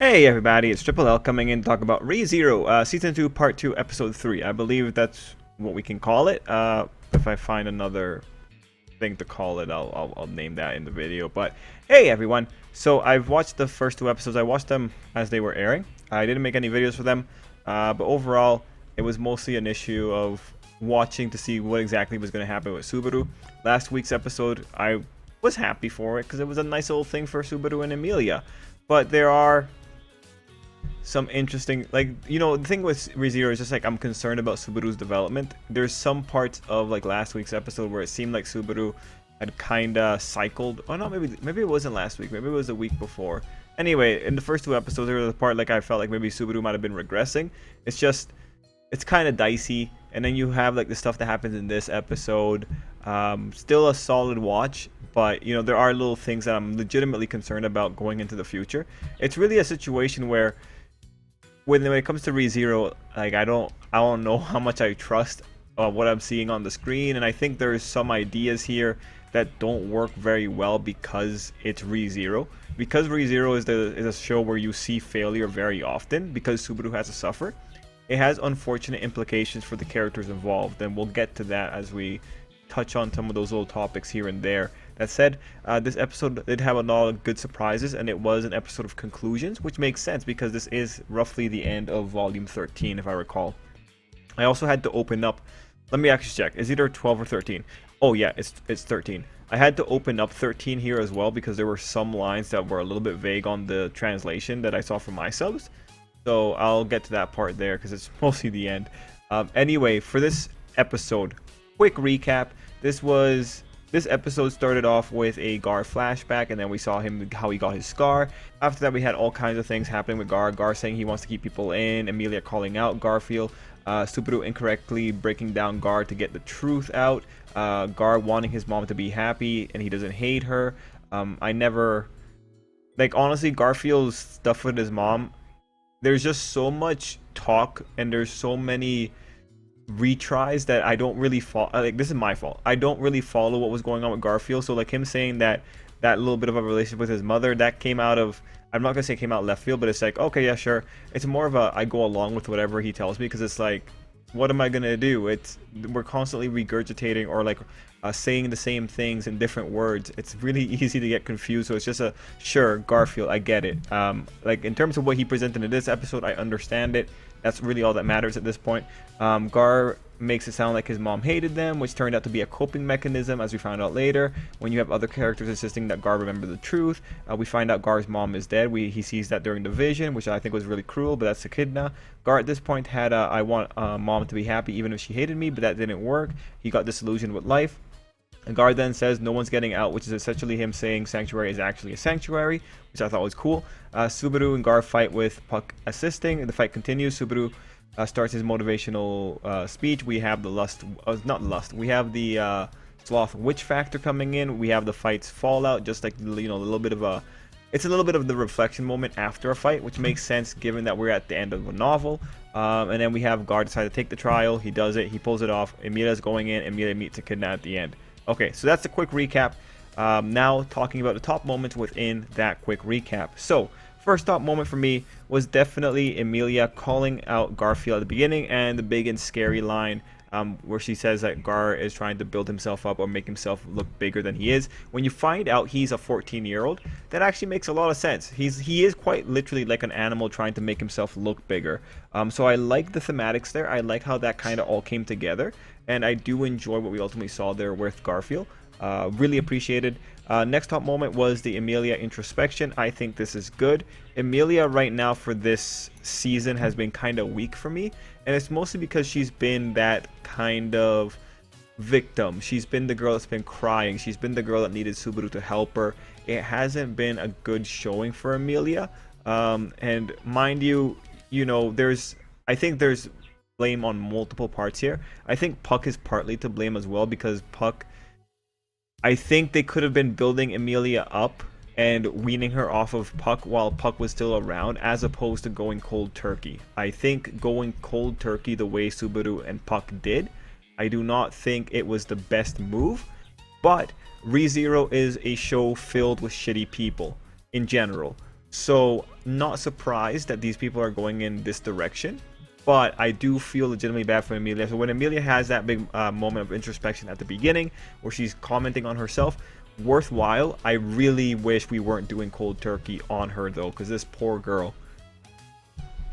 Hey everybody, it's Tripl-L coming in to talk about ReZero, Season 2, Part 2, Episode 3. I believe that's what we can call it. If I find another thing to call it, I'll name that in the video. But hey everyone, so I've watched the first two episodes. I watched them as they were airing. I didn't make any videos for them, but overall, it was mostly an issue of watching to see what exactly was going to happen with Subaru. Last week's episode, I was happy for it because it was a nice little thing for Subaru and Emilia. But there are some interesting, the thing with ReZero is just like I'm concerned about Subaru's development. There's some parts of like last week's episode where it seemed like Subaru had kinda cycled. Oh no, maybe it wasn't last week, maybe it was the week before. Anyway, in the first two episodes there was a part like I felt like maybe Subaru might have been regressing. It's kind of dicey, and then you have like the stuff that happens in this episode. Still a solid watch, but you know there are little things that I'm legitimately concerned about going into the future. It's really a situation where when it comes to ReZero, like I don't know how much I trust what I'm seeing on the screen, and I think there's some ideas here that don't work very well because it's ReZero. Because ReZero is a show where you see failure very often because Subaru has to suffer. It has unfortunate implications for the characters involved, and we'll get to that as we touch on some of those little topics here and there. That said, this episode did have a lot of good surprises, and it was an episode of conclusions, which makes sense because this is roughly the end of Volume 13, if I recall. I also had to open up, let me actually check, it's either 12 or 13. Oh yeah, it's 13. I had to open up 13 here as well because there were some lines that were a little bit vague on the translation that I saw from my subs. So I'll get to that part there because it's mostly the end. Anyway, for this episode, quick recap. This episode started off with a Gar flashback, and then we saw him how he got his scar. After that, we had all kinds of things happening with Gar. Gar saying he wants to keep people in, Emilia calling out Garfield, Subaru incorrectly breaking down Gar to get the truth out, Gar wanting his mom to be happy and he doesn't hate her. Honestly, Garfield's stuff with his mom, there's just so much talk and there's so many retries that I don't really follow. This is my fault. I don't really follow what was going on with Garfield. So like him saying that little bit of a relationship with his mother, that came out of, I'm not gonna say it came out left field, but it's like, okay, yeah, sure. It's more of a I go along with whatever he tells me because it's like, what am I gonna do? We're constantly regurgitating or like saying the same things in different words. It's really easy to get confused. So it's just a sure, Garfield, I get it. Like in terms of what he presented in this episode, I understand it. That's really all that matters at this point. Gar makes it sound like his mom hated them, which turned out to be a coping mechanism, as we found out later. When you have other characters insisting that Gar remember the truth, we find out Gar's mom is dead. He sees that during the vision, which I think was really cruel, but that's Echidna. Gar at this point had I want mom to be happy even if she hated me, but that didn't work. He got disillusioned with life. And Gar then says no one's getting out, which is essentially him saying Sanctuary is actually a sanctuary, which I thought was cool. Subaru and Gar fight with Puck assisting, and the fight continues. Subaru starts his motivational speech. We have the we have the Sloth Witch Factor coming in. We have the fight's fallout, just like, you know, it's a little bit of the reflection moment after a fight, which makes sense given that we're at the end of a novel. And then we have Gar decide to take the trial. He does it. He pulls it off. Emilia's going in. Emilia meets Echidna at the end. Okay, so that's a quick recap. Now talking about the top moments within that quick recap. So first top moment for me was definitely Emilia calling out Garfield at the beginning, and the big and scary line where she says that Gar is trying to build himself up or make himself look bigger than he is. When you find out he's a 14-year-old, that actually makes a lot of sense. He is quite literally like an animal trying to make himself look bigger. So I like the thematics there. I like how that kind of all came together, and I do enjoy what we ultimately saw there with Garfield. Really appreciated. Next top moment was the Emilia introspection. I think this is good. Emilia right now for this season has been kind of weak for me, and it's mostly because she's been that kind of victim. She's been the girl that's been crying. She's been the girl that needed Subaru to help her. It hasn't been a good showing for Emilia. And mind you, I think there's blame on multiple parts here. I think Puck is partly to blame as well, because Puck, I think they could have been building Emilia up and weaning her off of Puck while Puck was still around, as opposed to going cold turkey. I think going cold turkey the way Subaru and Puck did, I do not think it was the best move. But ReZero is a show filled with shitty people in general. So not surprised that these people are going in this direction, but I do feel legitimately bad for Emilia. So when Emilia has that big moment of introspection at the beginning where she's commenting on herself, worthwhile. I really wish we weren't doing cold turkey on her though, because this poor girl.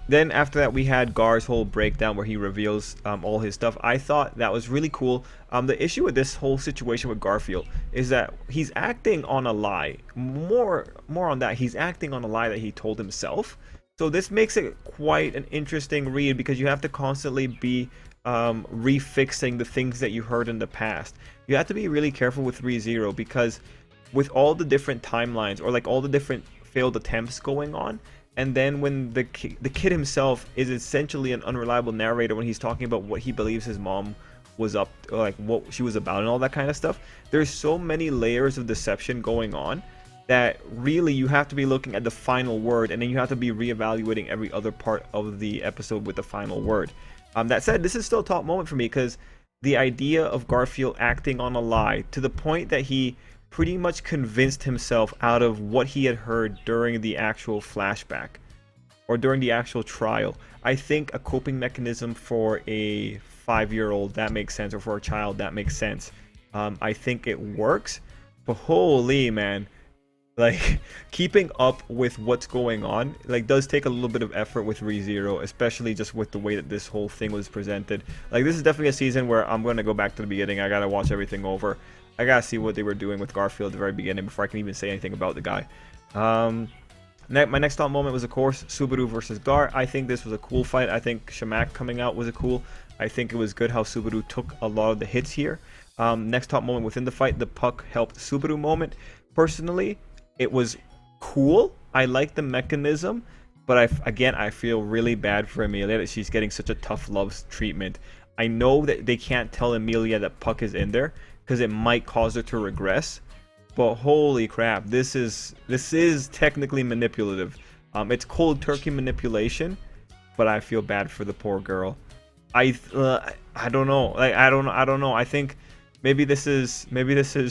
Then after that, we had Gar's whole breakdown where he reveals all his stuff. I thought that was really cool. The issue with this whole situation with Garfield is that he's acting on a lie. More on that, he's acting on a lie that he told himself. So this makes it quite an interesting read, because you have to constantly be refixing the things that you heard in the past. You have to be really careful with ReZero, because with all the different timelines, or like all the different failed attempts going on, and then when the kid himself is essentially an unreliable narrator when he's talking about what he believes his mom was up, or like what she was about and all that kind of stuff, there's so many layers of deception going on that really you have to be looking at the final word, and then you have to be reevaluating every other part of the episode with the final word. That said, this is still a top moment for me, because the idea of Garfield acting on a lie to the point that he pretty much convinced himself out of what he had heard during the actual flashback or during the actual trial. I think a coping mechanism for a 5-year-old, that makes sense, or for a child, that makes sense. I think it works, but holy man, like keeping up with what's going on like does take a little bit of effort with ReZero, especially just with the way that this whole thing was presented. Like this is definitely a season where I'm going to go back to the beginning. I gotta watch everything over. I gotta see what they were doing with Garfield at the very beginning before I can even say anything about the guy. My next top moment was, of course, Subaru versus Gar. I think this was a cool fight. I think Shamak coming out was a cool. I think it was good how Subaru took a lot of the hits here. Next top moment within the fight, the Puck helped Subaru moment. Personally, it was cool. I like the mechanism, but I feel really bad for Emilia that she's getting such a tough love treatment. I know that they can't tell Emilia that Puck is in there, because it might cause her to regress, but holy crap, this is technically manipulative. It's cold turkey manipulation, but I feel bad for the poor girl. I don't know, like I don't know. I think maybe this is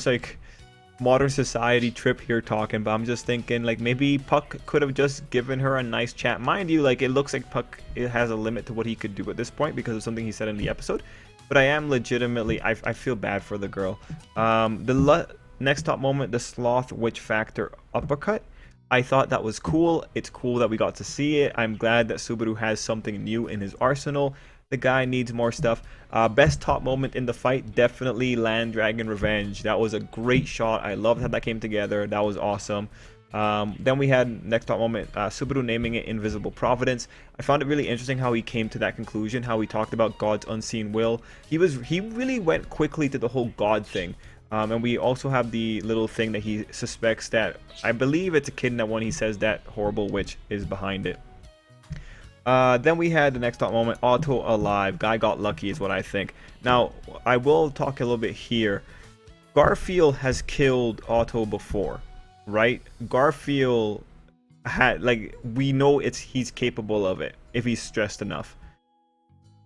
like modern society Trip here talking, but I'm just thinking like maybe Puck could have just given her a nice chat. Mind you, like it looks like Puck has a limit to what he could do at this point because of something he said in the episode. But I am legitimately, I feel bad for the girl. Next top moment, the Sloth Witch Factor uppercut. I thought that was cool. It's cool that we got to see it. I'm glad that Subaru has something new in his arsenal. The guy needs more stuff. Best top moment in the fight, definitely Land Dragon Revenge. That was a great shot. I loved how that came together. That was awesome. Then we had next top moment, Subaru naming it Invisible Providence. I found it really interesting how he came to that conclusion, how he talked about God's unseen will. He really went quickly to the whole God thing. And we also have the little thing that he suspects that, I believe it's Echidna when he says that horrible witch is behind it. Then we had the next top moment, Otto alive. Guy got lucky is what I think. Now, I will talk a little bit here. Garfield has killed Otto before, right? Garfield had, like, we know he's capable of it if he's stressed enough.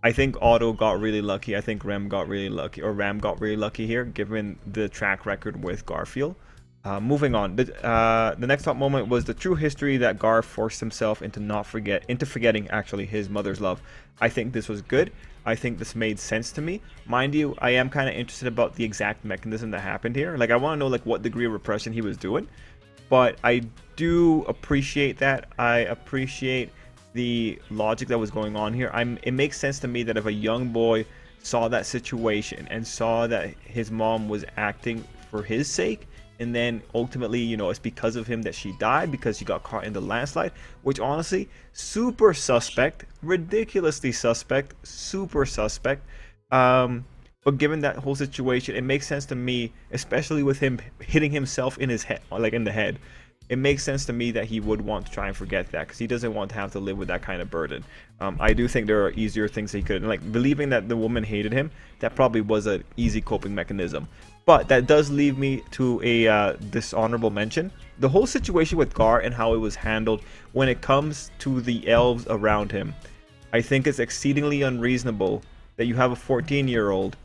I think Otto got really lucky. I think Ram got really lucky here, given the track record with Garfield. Moving on, the next top moment was the true history that Gar forced himself into forgetting actually his mother's love. I think this was good. I think this made sense to me. Mind you, I am kind of interested about the exact mechanism that happened here. Like I want to know like what degree of repression he was doing. But I do appreciate that. I appreciate the logic that was going on here. It makes sense to me that if a young boy saw that situation and saw that his mom was acting for his sake, and then ultimately, you know, it's because of him that she died, because she got caught in the landslide, which honestly, super suspect, ridiculously suspect, super suspect. But given that whole situation, it makes sense to me, especially with him hitting himself in his head, like in the head. It makes sense to me that he would want to try and forget that, because he doesn't want to have to live with that kind of burden. I do think there are easier things he could, like believing that the woman hated him, that probably was an easy coping mechanism. But that does leave me to a dishonorable mention. The whole situation with Gar and how it was handled when it comes to the elves around him. I think it's exceedingly unreasonable that you have a 14-year-old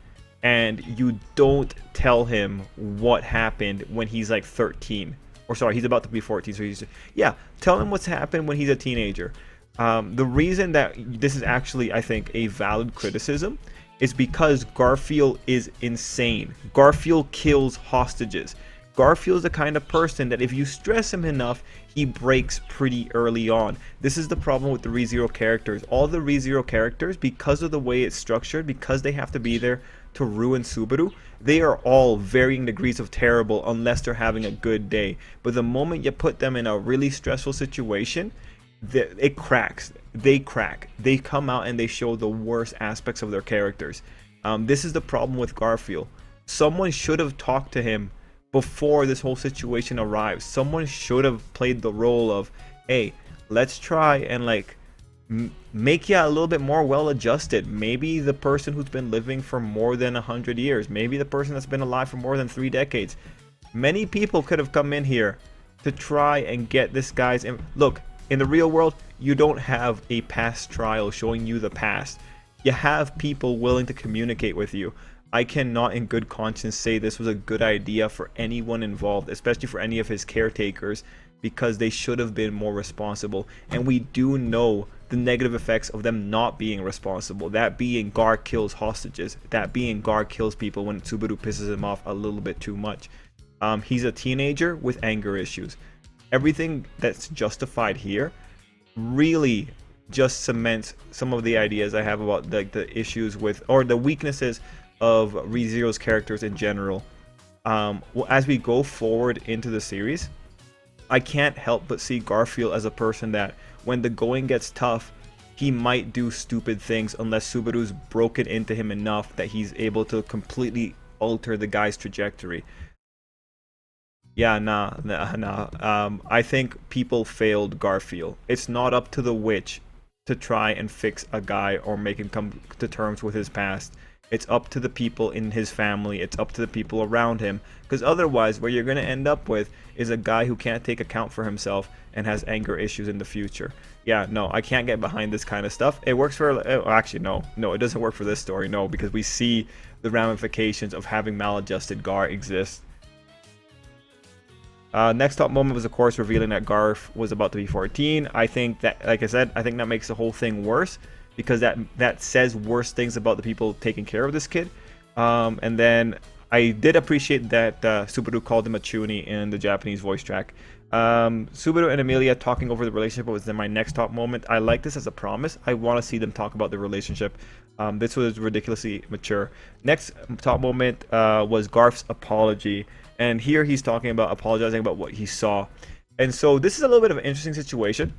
and you don't tell him what happened when he's like 13. or sorry, he's about to be 14. So yeah, tell him what's happened when he's a teenager. The reason that this is actually, I think, a valid criticism is because Garfield is insane. Garfield kills hostages. Garfield's the kind of person that if you stress him enough, he breaks pretty early on. This is the problem with the ReZero characters. All the ReZero characters, because of the way it's structured, because they have to be there to ruin Subaru, they are all varying degrees of terrible unless they're having a good day. But the moment you put them in a really stressful situation, it cracks. They crack. They come out and they show the worst aspects of their characters. This is the problem with Garfield. Someone should have talked to him before this whole situation arrives. Someone should have played the role of, hey, let's try and like make you a little bit more well adjusted. Maybe the person who's been living for more than 100 years, maybe the person that's been alive for more than 3 decades. Many people could have come in here to try and get this guy's look. In the real world, you don't have a past trial showing you the past. You have people willing to communicate with you. I cannot in good conscience say this was a good idea for anyone involved, especially for any of his caretakers, because they should have been more responsible. And we do know the negative effects of them not being responsible. That being Gar kills hostages. That being Gar kills people when Subaru pisses him off a little bit too much. He's a teenager with anger issues. Everything that's justified here really just cements some of the ideas I have about the issues with, or the weaknesses of ReZero's characters in general. As we go forward into the series, I can't help but see Garfield as a person that when the going gets tough, he might do stupid things unless Subaru's broken into him enough that he's able to completely alter the guy's trajectory. Yeah, nah. I think people failed Garfield. It's not up to the witch to try and fix a guy or make him come to terms with his past. It's up to the people in his family. It's up to the people around him. Because otherwise, what you're going to end up with is a guy who can't take account for himself and has anger issues in the future. Yeah, no, I can't get behind this kind of stuff. It works for... actually, no, it doesn't work for this story. No, because we see the ramifications of having maladjusted Gar exist. Next top moment was, of course, revealing that Garf was about to be 14. I think that, like I said, I think that makes the whole thing worse, because that says worse things about the people taking care of this kid. And then I did appreciate that Subaru called him a chuny in the Japanese voice track. Subaru and Emilia talking over the relationship was then my next top moment. I like this as a promise. I want to see them talk about the relationship. This was ridiculously mature. Next top moment was Garf's apology. And here he's talking about apologizing about what he saw. And so this is a little bit of an interesting situation,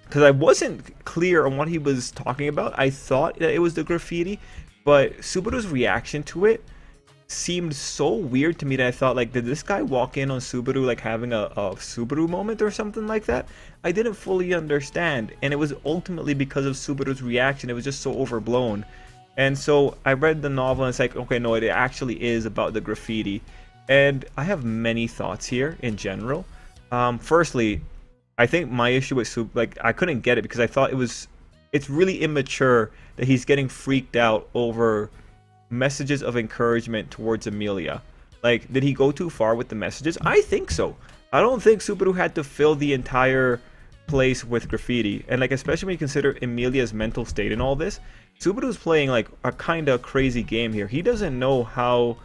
because I wasn't clear on what he was talking about. I thought that it was the graffiti, but Subaru's reaction to it seemed so weird to me that I thought, like, did this guy walk in on Subaru like having a Subaru moment or something like that? I didn't fully understand, and it was ultimately because of Subaru's reaction. It was just so overblown. And so I read the novel and it's like, okay, no, it actually is about the graffiti. And I have many thoughts here in general. Firstly, I think my issue with like, I couldn't get it because I thought it's really immature that he's getting freaked out over messages of encouragement towards Emilia. Like, did he go too far with the messages? I think so. I don't think Subaru had to fill the entire place with graffiti. And like, especially when you consider Emilia's mental state in all this, Subaru's playing like a kind of crazy game here. He doesn't know how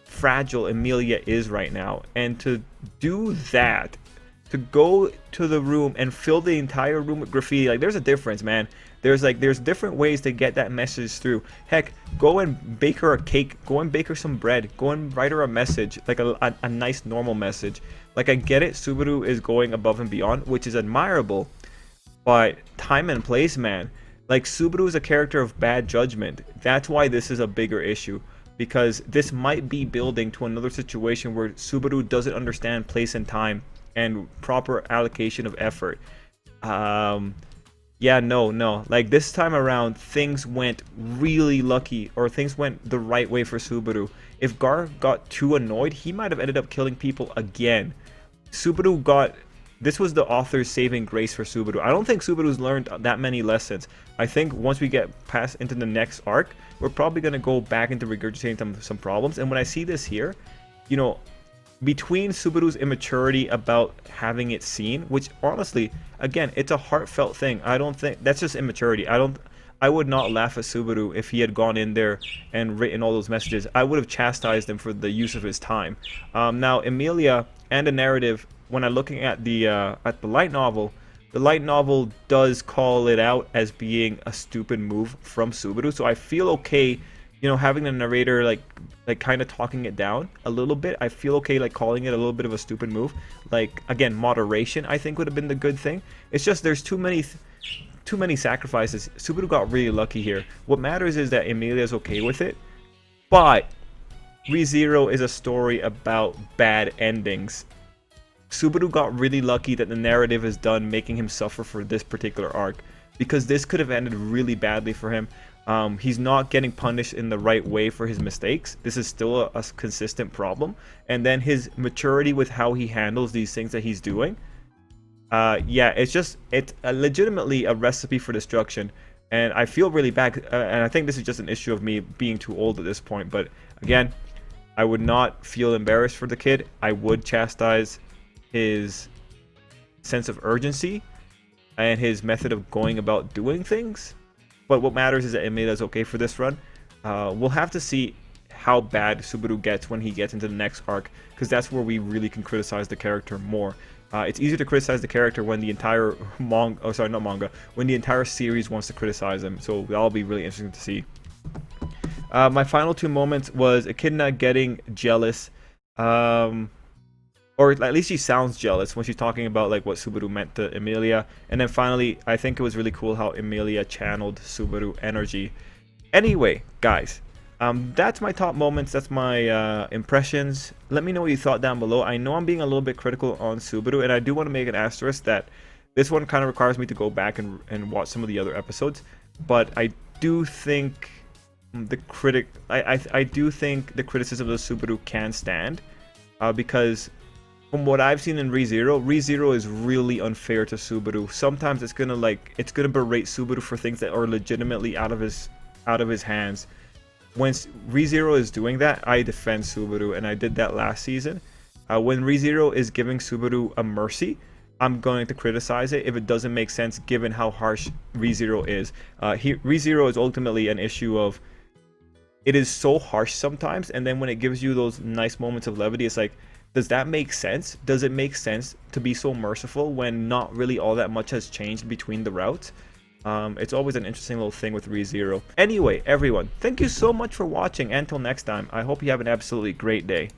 fragile Emilia is right now, and to do that, to go to the room and fill the entire room with graffiti, like, there's a difference, man. There's different ways to get that message through. Heck, go and bake her a cake, go and bake her some bread, go and write her a message, like a nice normal message. Like, I get it, Subaru is going above and beyond, which is admirable, but time and place, man. Like, Subaru is a character of bad judgment. That's why this is a bigger issue, because this might be building to another situation where Subaru doesn't understand place and time and proper allocation of effort. Yeah, no. Like, this time around, things went really lucky, or things went the right way for Subaru. If Gar got too annoyed, he might have ended up killing people again. This was the author's saving grace for Subaru. I don't think Subaru's learned that many lessons. I think once we get past into the next arc, we're probably going to go back into regurgitating some problems. And when I see this here, you know, between Subaru's immaturity about having it seen, which honestly, again, it's a heartfelt thing. I don't think that's just immaturity. I would not laugh at Subaru if he had gone in there and written all those messages. I would have chastised him for the use of his time. Now, Emilia and the narrative, when I'm looking at the light novel, the light novel does call it out as being a stupid move from Subaru. So I feel okay, having the narrator like kind of talking it down a little bit. I feel okay like calling it a little bit of a stupid move. Like, again, moderation I think would have been the good thing. It's just there's too many sacrifices. Subaru got really lucky here. What matters is that Emilia is okay with it, but ReZero is a story about bad endings. Subaru got really lucky that the narrative is done making him suffer for this particular arc, because this could have ended really badly for him. He's not getting punished in the right way for his mistakes. This is still a consistent problem. And then his maturity with how he handles these things that he's doing. Yeah, it's legitimately a recipe for destruction. And I feel really bad. And I think this is just an issue of me being too old at this point. But again, I would not feel embarrassed for the kid. I would chastise his sense of urgency and his method of going about doing things. But what matters is that Emilia is okay for this run. We'll have to see how bad Subaru gets when he gets into the next arc, because that's where we really can criticize the character more. It's easier to criticize the character when the entire when the entire series wants to criticize him. So that'll be really interesting to see. My final two moments was Echidna getting jealous. Or at least she sounds jealous when she's talking about like what Subaru meant to Emilia. And then finally, I think it was really cool how Emilia channeled Subaru energy. Anyway, guys, that's my top moments. That's my impressions. Let me know what you thought down below. I know I'm being a little bit critical on Subaru, and I do want to make an asterisk that this one kind of requires me to go back and watch some of the other episodes. But I do think I do think the criticism of Subaru can stand, because from what I've seen in ReZero is really unfair to Subaru. Sometimes it's gonna berate Subaru for things that are legitimately out of his hands. When ReZero is doing that, I defend Subaru, and I did that last season. When ReZero is giving Subaru a mercy, I'm going to criticize it if it doesn't make sense given how harsh ReZero is. ReZero is ultimately an issue of, it is so harsh sometimes, and then when it gives you those nice moments of levity, it's like, does that make sense? Does it make sense to be so merciful when not really all that much has changed between the routes? It's always an interesting little thing with ReZero. Anyway, everyone, thank you so much for watching. Until next time, I hope you have an absolutely great day.